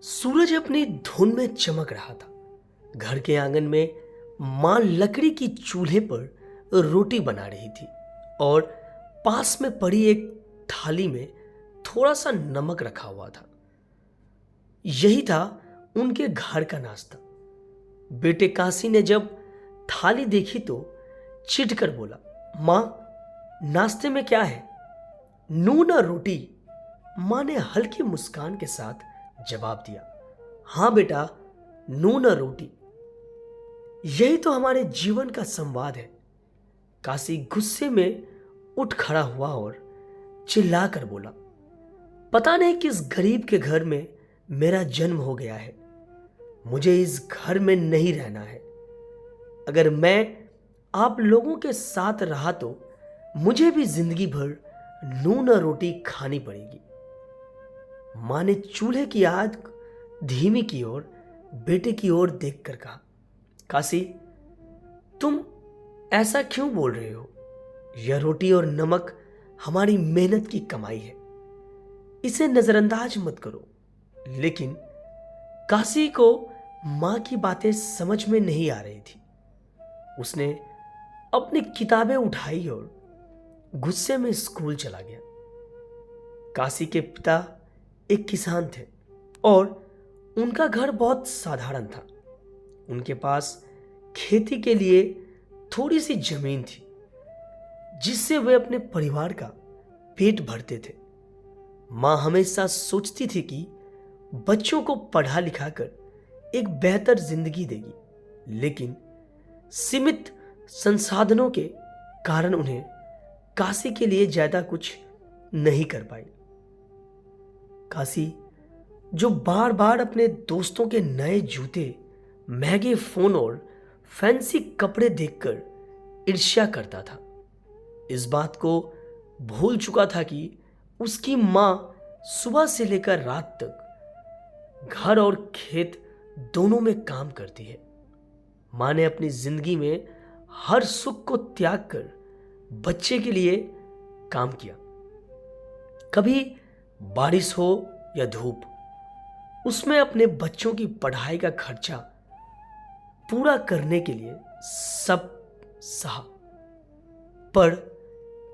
सूरज अपनी धुन में चमक रहा था। घर के आंगन में मां लकड़ी की चूल्हे पर रोटी बना रही थी और पास में पड़ी एक थाली में थोड़ा सा नमक रखा हुआ था। यही था उनके घर का नाश्ता। बेटे काशी ने जब थाली देखी तो चिढ़ कर बोला, मां, नाश्ते में क्या है? नून और रोटी। मां ने हल्की मुस्कान के साथ जवाब दिया, हां बेटा, नून और रोटी। यही तो हमारे जीवन का संवाद है। काशी गुस्से में उठ खड़ा हुआ और चिल्लाकर बोला, पता नहीं किस गरीब के घर में मेरा जन्म हो गया है। मुझे इस घर में नहीं रहना है। अगर मैं आप लोगों के साथ रहा तो मुझे भी जिंदगी भर नून और रोटी खानी पड़ेगी। मां ने चूल्हे की आग धीमी की और बेटे की ओर देखकर कहा, काशी, तुम ऐसा क्यों बोल रहे हो? यह रोटी और नमक हमारी मेहनत की कमाई है, इसे नजरअंदाज मत करो। लेकिन काशी को मां की बातें समझ में नहीं आ रही थी। उसने अपनी किताबें उठाई और गुस्से में स्कूल चला गया। काशी के पिता एक किसान थे और उनका घर बहुत साधारण था। उनके पास खेती के लिए थोड़ी सी जमीन थी जिससे वे अपने परिवार का पेट भरते थे। मां हमेशा सोचती थी कि बच्चों को पढ़ा लिखाकर एक बेहतर जिंदगी देगी, लेकिन सीमित संसाधनों के कारण उन्हें काशी के लिए ज्यादा कुछ नहीं कर पाई। काशी, जो बार बार अपने दोस्तों के नए जूते, महंगे फोन और फैंसी कपड़े देखकर ईर्ष्या करता था, इस बात को भूल चुका था कि उसकी मां सुबह से लेकर रात तक घर और खेत दोनों में काम करती है। मां ने अपनी जिंदगी में हर सुख को त्याग कर बच्चे के लिए काम किया। कभी बारिश हो या धूप, उसमें अपने बच्चों की पढ़ाई का खर्चा पूरा करने के लिए सब सहा। पर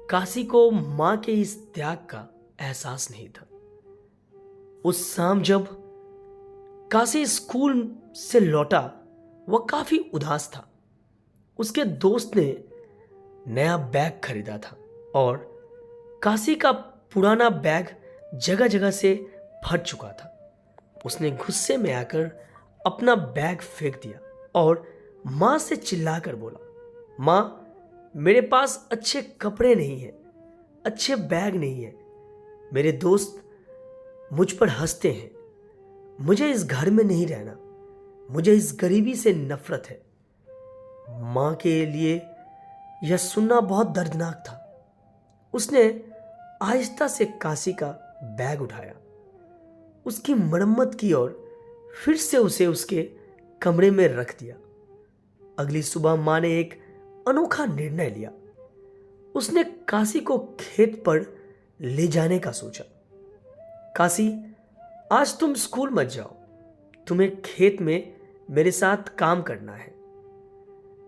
काशी को मां के इस त्याग का एहसास नहीं था। उस शाम जब काशी स्कूल से लौटा, वह काफी उदास था। उसके दोस्त ने नया बैग खरीदा था और काशी का पुराना बैग जगह जगह से फट चुका था। उसने गुस्से में आकर अपना बैग फेंक दिया और मां से चिल्लाकर बोला, मां, मेरे पास अच्छे कपड़े नहीं हैं, अच्छे बैग नहीं है। मेरे दोस्त मुझ पर हंसते हैं। मुझे इस घर में नहीं रहना। मुझे इस गरीबी से नफरत है। मां के लिए यह सुनना बहुत दर्दनाक था। उसने आहिस्ता से काशी का बैग उठाया, उसकी मरम्मत की और फिर से उसे उसके कमरे में रख दिया। अगली सुबह मां ने एक अनोखा निर्णय लिया। उसने काशी को खेत पर ले जाने का सोचा। काशी, आज तुम स्कूल मत जाओ। तुम्हें खेत में मेरे साथ काम करना है।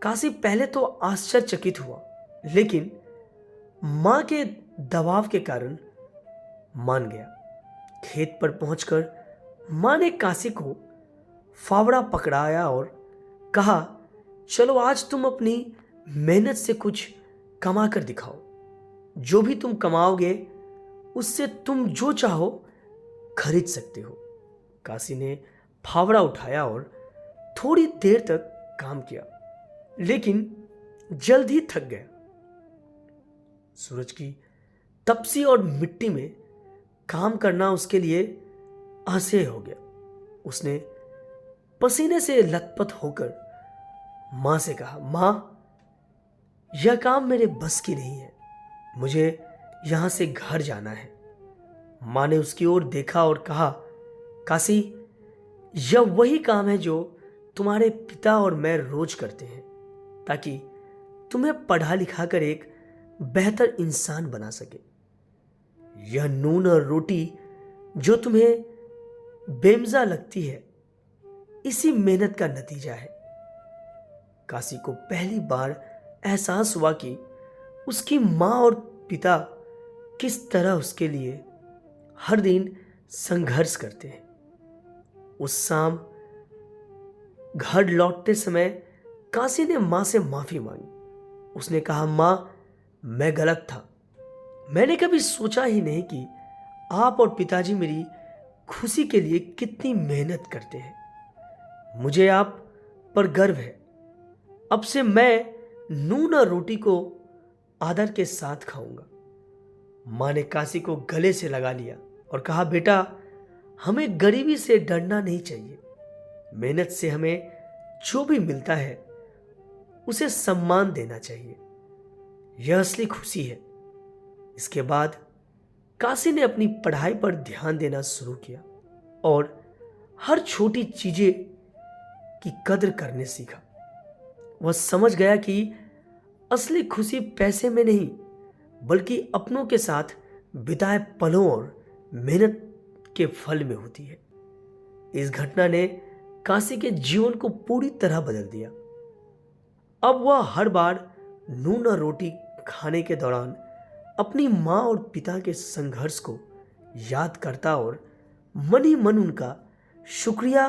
काशी पहले तो आश्चर्यचकित हुआ, लेकिन मां के दबाव के कारण मान गया। खेत पर पहुंचकर मां ने काशी को फावड़ा पकड़ाया और कहा, चलो आज तुम अपनी मेहनत से कुछ कमा कर दिखाओ। जो भी तुम कमाओगे उससे तुम जो चाहो खरीद सकते हो। काशी ने फावड़ा उठाया और थोड़ी देर तक काम किया, लेकिन जल्द ही थक गया। सूरज की तपसी और मिट्टी में काम करना उसके लिए असह्य हो गया। उसने पसीने से लथपथ होकर मां से कहा, मां, यह काम मेरे बस की नहीं है। मुझे यहां से घर जाना है। मां ने उसकी ओर देखा और कहा, काशी, यह वही काम है जो तुम्हारे पिता और मैं रोज करते हैं, ताकि तुम्हें पढ़ा लिखा कर एक बेहतर इंसान बना सके। यह नून और रोटी जो तुम्हें बेमजा लगती है, इसी मेहनत का नतीजा है। काशी को पहली बार एहसास हुआ कि उसकी माँ और पिता किस तरह उसके लिए हर दिन संघर्ष करते हैं। उस शाम घर लौटते समय काशी ने माँ से माफी मांगी। उसने कहा, माँ, मैं गलत था। मैंने कभी सोचा ही नहीं कि आप और पिताजी मेरी खुशी के लिए कितनी मेहनत करते हैं। मुझे आप पर गर्व है। अब से मैं नून और रोटी को आदर के साथ खाऊंगा। माँ ने काशी को गले से लगा लिया और कहा, बेटा, हमें गरीबी से डरना नहीं चाहिए। मेहनत से हमें जो भी मिलता है उसे सम्मान देना चाहिए। यह असली खुशी है। इसके बाद काशी ने अपनी पढ़ाई पर ध्यान देना शुरू किया और हर छोटी चीजें की कद्र करने सीखा। वह समझ गया कि असली खुशी पैसे में नहीं, बल्कि अपनों के साथ बिताए पलों और मेहनत के फल में होती है। इस घटना ने काशी के जीवन को पूरी तरह बदल दिया। अब वह हर बार नून और रोटी खाने के दौरान अपनी माँ और पिता के संघर्ष को याद करता और मन ही मन उनका शुक्रिया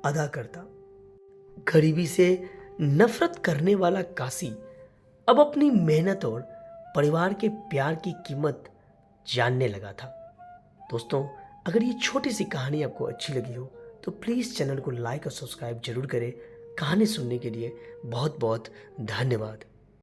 अदा करता। गरीबी से नफरत करने वाला काशी अब अपनी मेहनत और परिवार के प्यार की कीमत जानने लगा था। दोस्तों, अगर ये छोटी सी कहानी आपको अच्छी लगी हो तो प्लीज़ चैनल को लाइक और सब्सक्राइब जरूर करें। कहानी सुनने के लिए बहुत बहुत धन्यवाद।